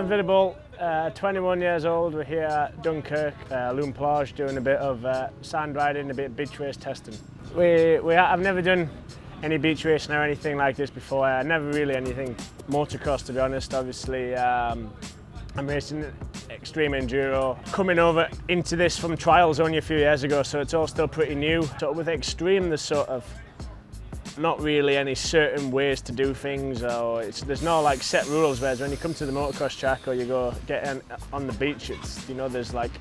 Briton Billy Bolt, 21 years old. We're here at Dunkirk, Loom Plage, doing a bit of sand riding, a bit of beach race testing. I've never done any beach racing or anything like this before. Never really anything motocross, to be honest. Obviously, I'm racing extreme enduro. Coming over into this from trials only a few years ago, so it's all still pretty new. So with extreme, there's sort of not really any certain ways to do things, or there's no like set rules, whereas when you come to the motocross track or you go get on the beach, it's, you know, there's like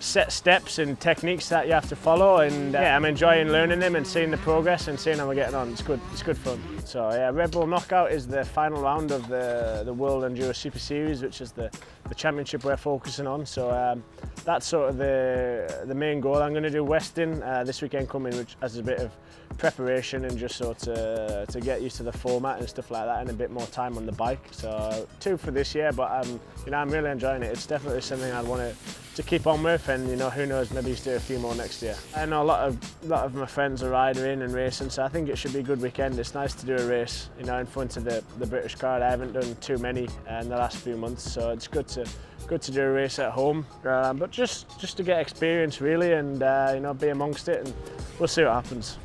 set steps and techniques that you have to follow, and yeah, I'm enjoying learning them and seeing the progress and seeing how we're getting on. It's good fun. So yeah, Red Bull Knockout is the final round of the World Enduro Super Series, which is the championship we're focusing on. So that's sort of the main goal. I'm going to do Weston this weekend coming, which has a bit of preparation and just sort of to get used to the format and stuff like that, and a bit more time on the bike. So 2 for this year, but you know, I'm really enjoying it. It's definitely something I'd want to keep on with, and you know, who knows, maybe just do a few more next year. I know a lot of my friends are riding and racing, so I think it should be a good weekend. It's nice to do a race, you know, in front of the British crowd. I haven't done too many in the last few months, so it's good to do a race at home, but just to get experience really, and you know, be amongst it, and we'll see what happens.